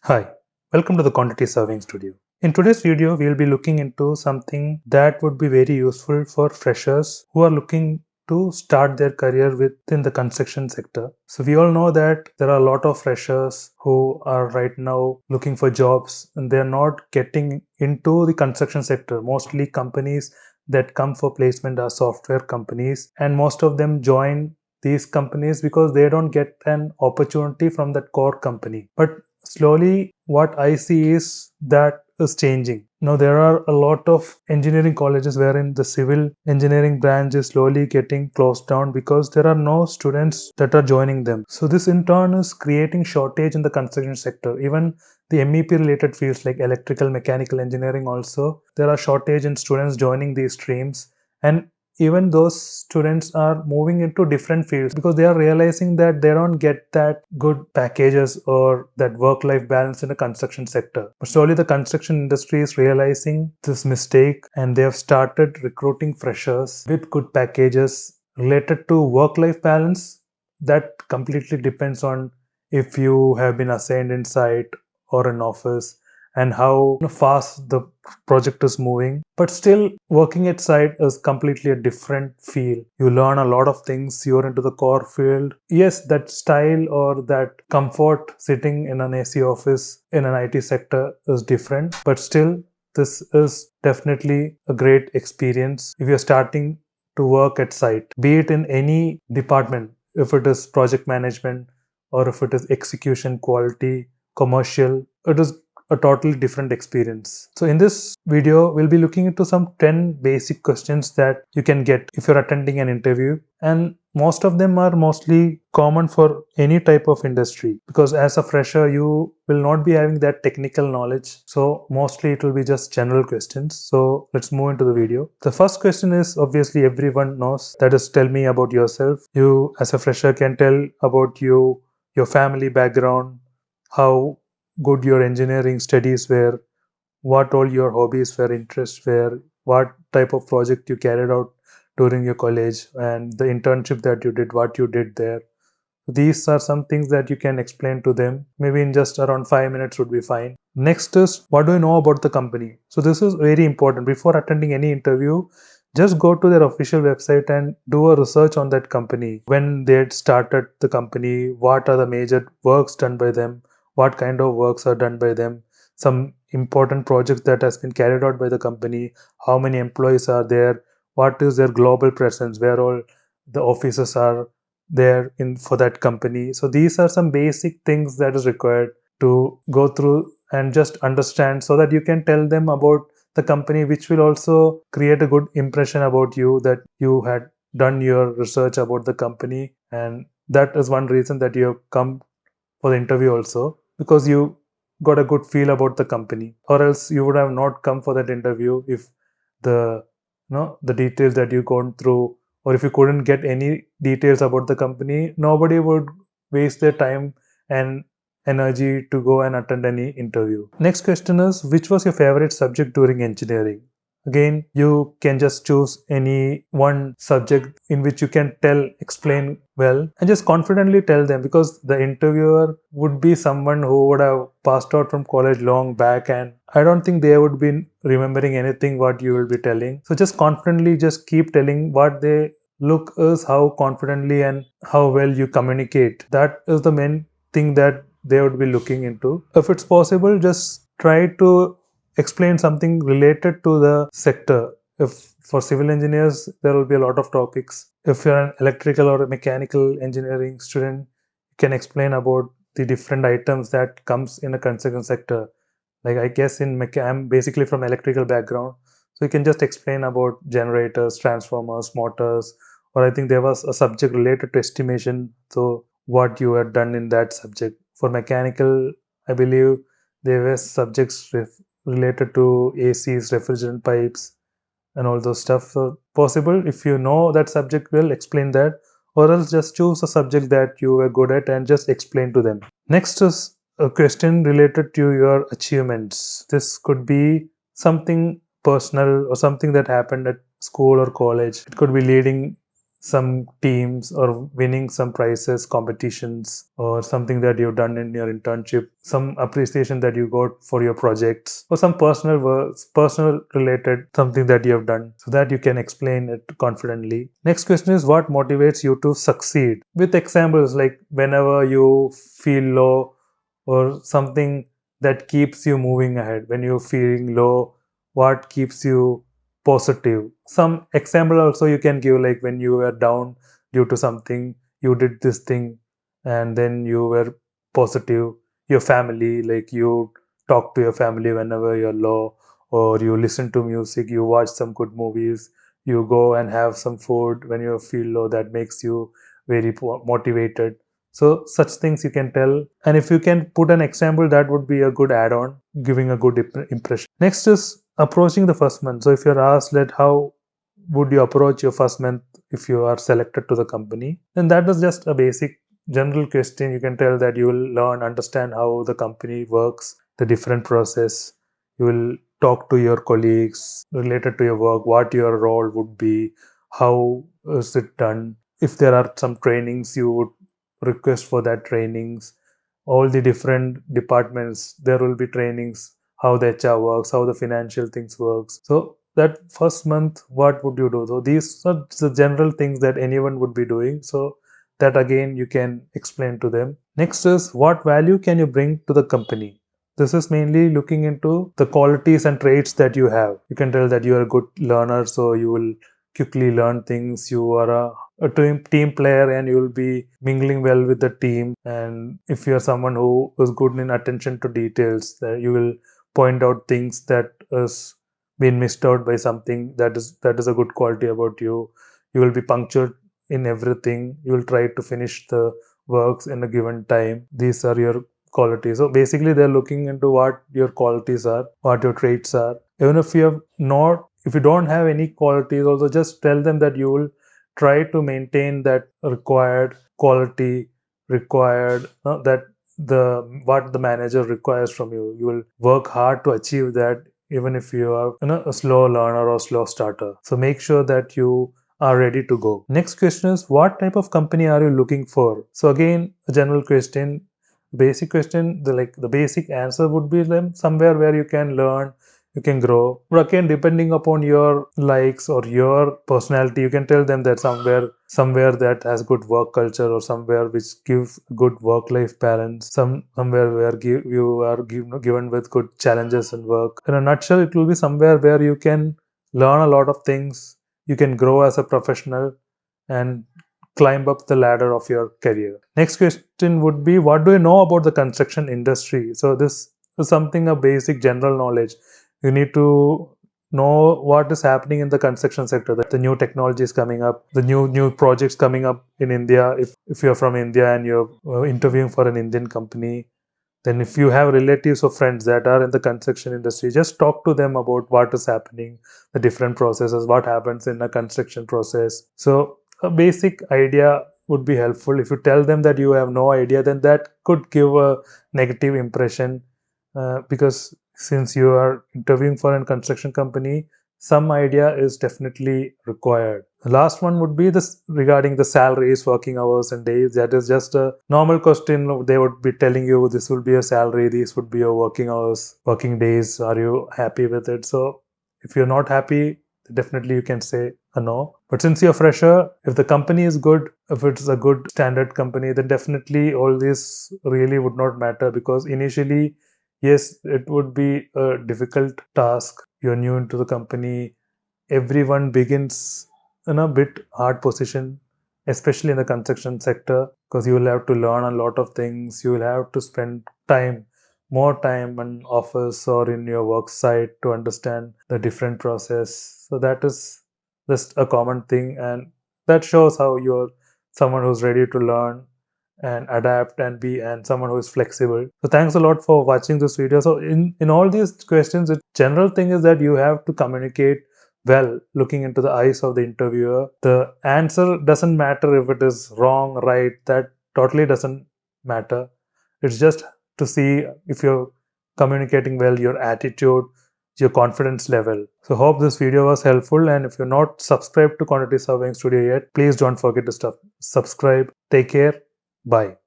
Hi, welcome to the Quantity Surveying Studio. In today's video, we'll be looking into something that would be very useful for freshers who are looking to start their career within the construction sector. So we all know that there are a lot of freshers who are right now looking for jobs and they're not getting into the construction sector. Mostly companies that come for placement are software companies, and most of them join these companies because they don't get an opportunity from that core company. But slowly what I see is that is changing. Now there are a lot of engineering colleges wherein the civil engineering branch is slowly getting closed down because there are no students that are joining them. So this in turn is creating shortage in the construction sector. Even the MEP related fields like electrical, mechanical engineering also, there are shortage in students joining these streams, and even those students are moving into different fields because they are realizing that they don't get that good packages or that work-life balance in the construction sector. But slowly the construction industry is realizing this mistake and they have started recruiting freshers with good packages related to work-life balance. That completely depends on if you have been assigned in site or an office and how fast the project is moving. But still, working at site is completely a different feel. You learn a lot of things, you're into the core field. Yes, that style or that comfort sitting in an AC office in an IT sector is different, but still, this is definitely a great experience if you're starting to work at site, be it in any department, if it is project management or if it is execution, quality, commercial, it is a totally different experience. So in this video, we'll be looking into some 10 basic questions that you can get if you're attending an interview, and most of them are mostly common for any type of industry because as a fresher you will not be having that technical knowledge, so mostly it will be just general questions. So let's move into the video. The first question is obviously everyone knows, that is, tell me about yourself. You as a fresher can tell about you, your family background, how good your engineering studies were, what all your hobbies were, interests were, what type of project you carried out during your college, and the internship that you did, what you did there. These are some things that you can explain to them. Maybe in just around 5 minutes would be fine. Next is, what do you know about the company? So this is very important. Before attending any interview, just go to their official website and do a research on that company. When they had started the company, what are the major works done by them, what kind of works are done by them, some important projects that has been carried out by the company, how many employees are there, what is their global presence, where all the offices are there in for that company. So these are some basic things that is required to go through and just understand, so that you can tell them about the company, which will also create a good impression about you, that you had done your research about the company, and that is one reason that you have come for the interview also, because you got a good feel about the company, or else you would have not come for that interview if the the details that you gone through, or if you couldn't get any details about the company, nobody would waste their time and energy to go and attend any interview. Next question is, which was your favorite subject during engineering? Again, you can just choose any one subject in which you can explain well, and just confidently tell them, because the interviewer would be someone who would have passed out from college long back, and I don't think they would be remembering anything what you will be telling. So just confidently just keep telling. What they look is how confidently and how well you communicate. That is the main thing that they would be looking into. If it's possible, just try to explain something related to the sector. If for civil engineers, there will be a lot of topics. If you're an electrical or a mechanical engineering student, you can explain about the different items that comes in a construction sector. Like, I guess I'm basically from electrical background, so you can just explain about generators, transformers, motors, or I think there was a subject related to estimation. So what you had done in that subject. For mechanical, I believe there were subjects related to ACs, refrigerant pipes, and all those stuff. So possible, if you know that subject well, explain that, or else just choose a subject that you were good at and just explain to them. Next is a question related to your achievements. This could be something personal or something that happened at school or college. It could be leading some teams or winning some prizes, competitions, or something that you've done in your internship, some appreciation that you got for your projects, or some personal work, personal related something that you have done, so that you can explain it confidently. Next question is, what motivates you to succeed? With examples like whenever you feel low or something that keeps you moving ahead. When you're feeling low, what keeps you positive? Some example also you can give, like when you were down due to something, you did this thing and then you were positive. Your family, like you talk to your family whenever you're low, or you listen to music, you watch some good movies, you go and have some food when you feel low, that makes you very motivated. So such things you can tell, and if you can put an example, that would be a good add-on, giving a good impression. Next is approaching the first month. So if you're asked that how would you approach your first month if you are selected to the company, then that is just a basic general question. You can tell that you will learn, understand how the company works, the different process. You will talk to your colleagues related to your work, what your role would be, how is it done. If there are some trainings, you would request for that trainings. All the different departments, there will be trainings, how the HR works, how the financial things works. So that first month, what would you do? So these are the general things that anyone would be doing. So that again you can explain to them. Next is, what value can you bring to the company? This is mainly looking into the qualities and traits that you have. You can tell that you are a good learner, so you will quickly learn things. You are a team player and you will be mingling well with the team. And if you are someone who is good in attention to details, you will point out things that is been missed out by something. That is a good quality about you. You will be punctual in everything. You will try to finish the works in a given time. These are your qualities. So basically they're looking into what your qualities are, what your traits are. Even if you have not, if you don't have any qualities, also just tell them that you will try to maintain that required quality, required that the what the manager requires from you. You will work hard to achieve that, even if you are a slow learner or slow starter. So make sure that you are ready to go. Next question is, what type of company are you looking for? So again, a general question, basic question, the basic answer would be somewhere where you can learn, you can grow. But again, depending upon your likes or your personality, you can tell them that somewhere that has good work culture, or somewhere which gives good work life balance, somewhere where you are given with good challenges in work. In a nutshell, it will be somewhere where you can learn a lot of things, you can grow as a professional and climb up the ladder of your career. Next question would be, what do you know about the construction industry? So this is something, a basic general knowledge. You need to know what is happening in the construction sector, the new technologies coming up, the new projects coming up in India. If you're from India and you're interviewing for an Indian company, then if you have relatives or friends that are in the construction industry, just talk to them about what is happening, the different processes, what happens in a construction process. So a basic idea would be helpful. If you tell them that you have no idea, then that could give a negative impression, because since you are interviewing for a construction company, some idea is definitely required. The last one would be this regarding the salaries, working hours, and days. That is just a normal question. They would be telling you this will be a salary, these would be your working hours, working days. Are you happy with it? So if you're not happy, definitely you can say a no. But since you're a fresher, if the company is good, if it's a good standard company, then definitely all this really would not matter, because initially, yes, it would be a difficult task. You're new into the company. Everyone begins in a bit hard position, especially in the construction sector, because you will have to learn a lot of things. You will have to spend more time in office or in your work site to understand the different process. So that is just a common thing, and that shows how you're someone who's ready to learn and adapt and someone who is flexible. So thanks a lot for watching this video. So in all these questions, the general thing is that you have to communicate well, looking into the eyes of the interviewer. The answer doesn't matter if it is wrong, right, that totally doesn't matter. It's just to see if you're communicating well, your attitude, your confidence level. So hope this video was helpful, and if you're not subscribed to Quantity Surveying Studio yet, please don't forget to subscribe. Take care. Bye.